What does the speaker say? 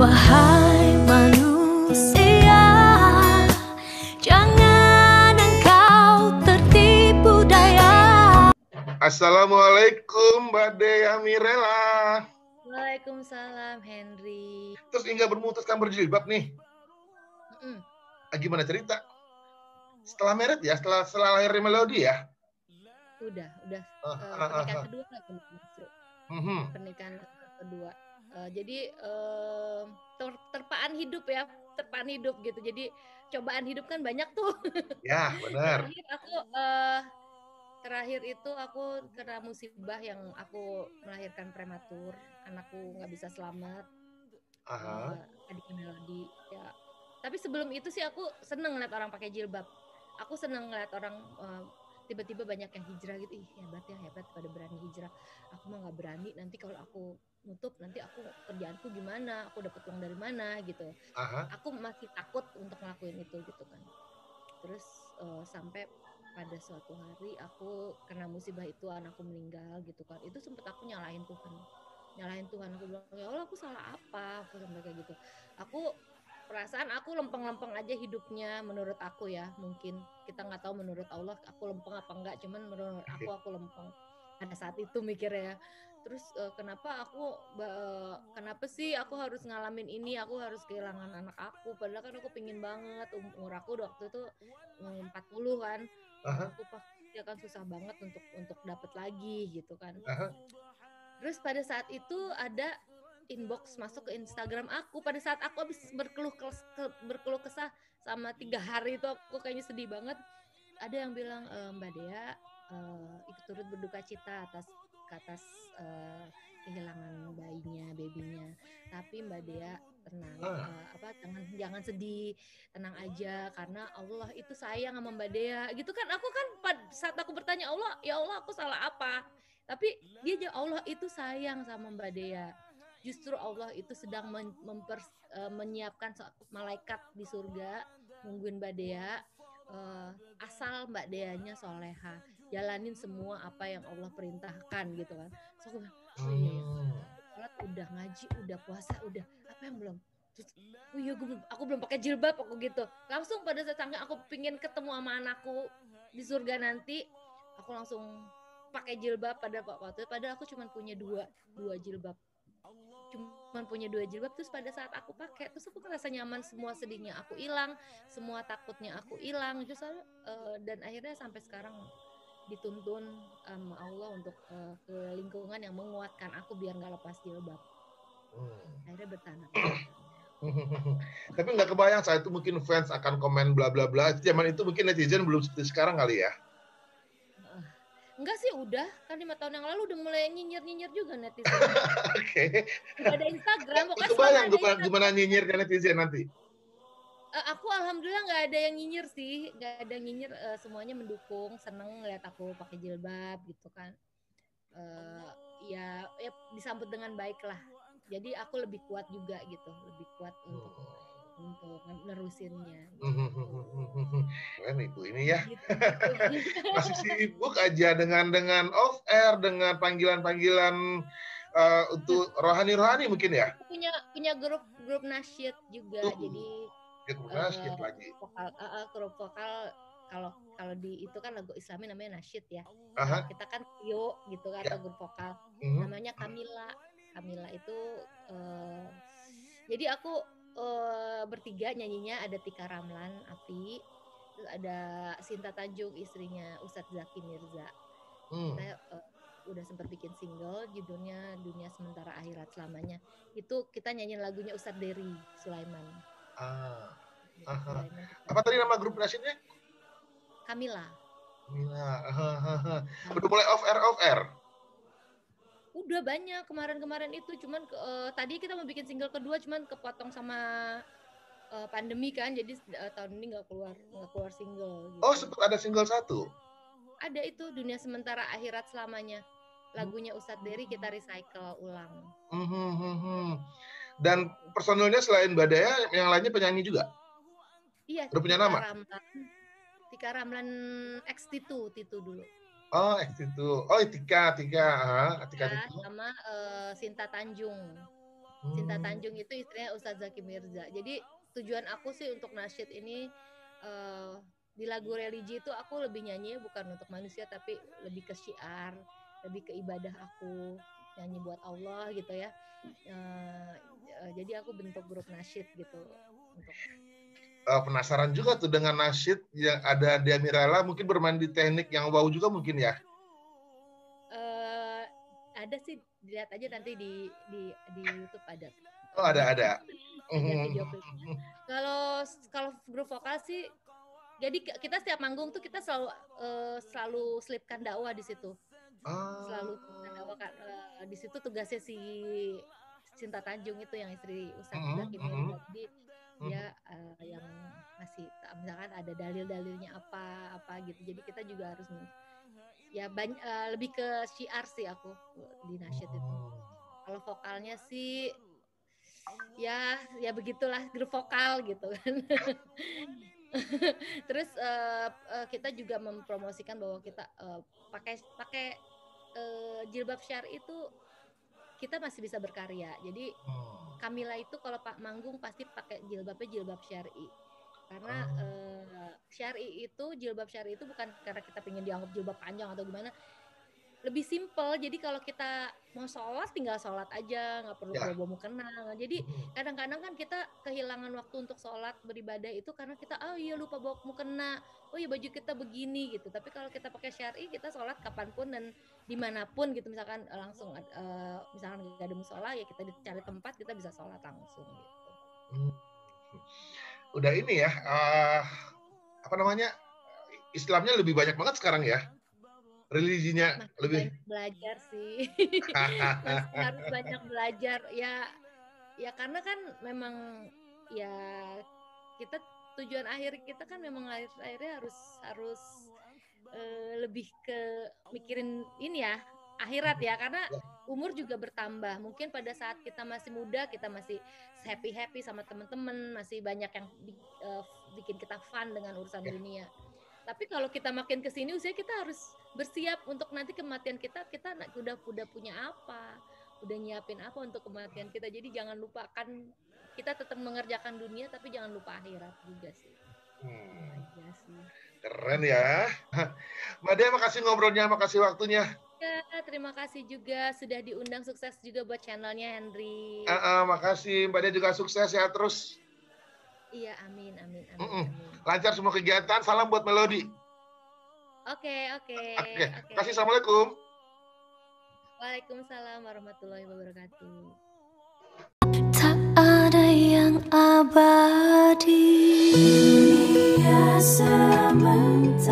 Wahai manusia, jangan engkau tertipu daya. Assalamualaikum Mbak Dea Mirela. Waalaikumsalam Henry. Terus Inga memutuskan berjilbab nih. Gimana cerita? Setelah merit ya, setelah lahir Melody ya? Udah. Pernikahan kedua lah justru. Pernikahan kedua. Jadi terpaan hidup ya, terpaan hidup gitu. Jadi cobaan hidup kan banyak tuh. Ya, benar. Terakhir itu aku kena musibah yang aku melahirkan prematur, anakku nggak bisa selamat, adiknya Melody ya. Tapi sebelum itu sih aku seneng ngeliat orang pakai jilbab. Aku seneng ngeliat orang tiba-tiba banyak yang hijrah gitu. Ih hebat pada berani hijrah. Aku mah nggak berani. Nanti kalau aku nutup, nanti aku kerjaanku gimana? Aku dapat uang dari mana gitu. Aku masih takut untuk ngelakuin itu gitu kan. Terus sampai pada suatu hari aku kena musibah itu, anakku meninggal gitu kan. Itu sempet aku nyalahin Tuhan. Aku bilang, ya Allah aku salah apa? Aku sampai kayak gitu. Aku perasaan aku lempeng-lempeng aja hidupnya menurut aku ya. Mungkin kita nggak tahu menurut Allah aku lempeng apa enggak. Cuman menurut aku lempeng. Pada saat itu mikirnya ya. Terus kenapa sih aku harus ngalamin ini, aku harus kehilangan anak aku, padahal kan aku pingin banget, umur aku waktu itu 40 kan, aku pasti akan susah banget untuk dapet lagi gitu kan. Terus pada saat itu ada inbox masuk ke Instagram aku pada saat aku habis berkeluh kesah sama 3 hari itu, aku kayaknya sedih banget. Ada yang bilang, Mbak Dea ikut turut berduka cita atas kehilangan babynya, tapi Mbak Dea tenang, jangan sedih, tenang aja karena Allah itu sayang sama Mbak Dea gitu kan. Aku kan saat aku bertanya ya Allah aku salah apa, tapi dia Allah itu sayang sama Mbak Dea. Justru Allah itu sedang menyiapkan malaikat di surga nungguin Mbak Dea, asal Mbak Deanya soleha, jalanin semua apa yang Allah perintahkan gitu kan. So aku bilang, oh iya ya, sholat udah, ngaji udah, puasa udah, apa yang belum? Terus, oh iya aku belum pakai jilbab aku gitu. Langsung pada saat aku pingin ketemu sama anakku di surga nanti, aku langsung pakai jilbab padahal aku cuma punya dua jilbab. Terus pada saat aku pakai, terus aku merasa nyaman, semua sedihnya aku hilang, semua takutnya aku hilang, dan akhirnya sampai sekarang dituntun sama Allah untuk ke lingkungan yang menguatkan aku biar nggak lepas jilbab. Akhirnya bertahan. Tapi nggak kebayang saat itu mungkin fans akan komen bla bla bla. Zaman itu mungkin netizen belum seperti sekarang kali ya. Enggak sih, udah kan 5 tahun yang lalu udah mulai nyinyir juga netizen. Oke. Udah ada Instagram, pokoknya kebayang gimana nyinyir ke netizen nanti. Aku alhamdulillah nggak ada yang nyinyir sih, nggak ada yang nyinyir, semuanya mendukung, seneng lihat aku pakai jilbab gitu kan. Ya disambut dengan baik lah. Jadi aku lebih kuat juga gitu, lebih kuat untuk nerusinnya. Keren ibu ini ya. Masih sibuk aja dengan off air, dengan panggilan untuk rohani mungkin ya. Aku punya grup nasyid juga, jadi nasyid lagi. Grup vokal. Kalau di itu kan lagu Islami namanya nasyid ya. Kita kan trio gitu kan, atau grup vokal. Namanya Kamila itu jadi aku bertiga nyanyinya, ada Tika Ramlan, Afi, terus ada Sinta Tanjung, istrinya Ustadz Zaki Mirza. Kita udah sempat bikin single judulnya Dunia Sementara Akhirat Selamanya. Itu kita nyanyiin lagunya Ustadz Dery Sulaiman. Apa tadi nama grup nasyidnya? Kamila. Udah mulai off air? Udah banyak kemarin itu, cuman tadi kita mau bikin single kedua, cuman kepotong sama pandemi kan, jadi tahun ini nggak keluar single gitu. Oh, sempat ada single 1? Ada, itu Dunia Sementara Akhirat Selamanya, lagunya Ustadz Dery kita recycle ulang. Dan personilnya selain Mbak Dea, yang lainnya penyanyi juga? Iya, udah punya nama? Tika Ramlan X Titu dulu. Oh, X itu. Oh, Tika. Sama Sinta Tanjung. Cinta Tanjung itu istrinya Ustadz Zaki Mirza. Jadi tujuan aku sih untuk nasyid ini di lagu religi itu aku lebih nyanyi bukan untuk manusia tapi lebih ke syiar, lebih ke ibadah aku, nyanyi buat Allah gitu ya. Jadi aku bentuk grup nasyid gitu untuk penasaran juga tuh dengan nasyid yang ada di Amirala, mungkin bermain di teknik yang wow juga mungkin ya. Ada sih, dilihat aja nanti di YouTube ada. Oh, ada. Ada video klipnya. Kalau grup vokal sih, jadi kita setiap manggung tuh kita selalu selipkan dakwah di situ. Selalu selipkan dakwah kan. Di situ tugasnya si Cinta Tanjung itu yang istri Ustadz Zaki Mirza. Jadi dia yang masih misalkan ada dalil-dalilnya apa gitu. Jadi kita juga harus lebih ke syiar sih aku di nasyid itu. Kalau vokalnya sih ya begitulah, grup vokal gitu kan. Terus kita juga mempromosikan bahwa kita pakai jilbab syar'i itu kita masih bisa berkarya. Jadi Kamila itu kalau Pak manggung pasti pakai jilbab syar'i. Karena jilbab syar'i itu bukan karena kita pengen dianggap jilbab panjang atau gimana. Lebih simple. Jadi kalau kita mau sholat tinggal sholat aja, nggak perlu bawa mukena. Jadi kadang-kadang kan kita kehilangan waktu untuk sholat beribadah itu karena kita lupa bawa mukena. Oh iya baju kita begini gitu. Tapi kalau kita pakai syar'i kita sholat kapanpun dan dimanapun gitu. Misalkan langsung misalkan nggak ada musola ya kita cari tempat kita bisa sholat langsung gitu. Udah ini ya Islamnya lebih banyak banget sekarang ya, religinya lebih banyak belajar sih. Masih harus banyak belajar ya karena kan memang ya kita tujuan akhir kita kan memang akhirnya harus lebih ke mikirin ini ya akhirat ya, karena umur juga bertambah. Mungkin pada saat kita masih muda kita masih happy sama teman-teman, masih banyak yang bikin kita fun dengan urusan dunia. Tapi kalau kita makin kesini usia kita harus bersiap untuk nanti kematian kita udah punya apa, udah nyiapin apa untuk kematian kita. Jadi jangan lupakan, kita tetap mengerjakan dunia tapi jangan lupa akhirat juga sih. Aja sih. Keren ya. Mbak Dea, makasih ngobrolnya, makasih waktunya. Ya, terima kasih juga sudah diundang, sukses juga buat channelnya Henry. Makasih, Mbak Dea juga sukses ya terus. Iya, amin. Lancar semua kegiatan, salam buat Melody. Oke. Kasih, assalamualaikum. Waalaikumsalam warahmatullahi wabarakatuh. Tak ada yang abadi, dunia sementara.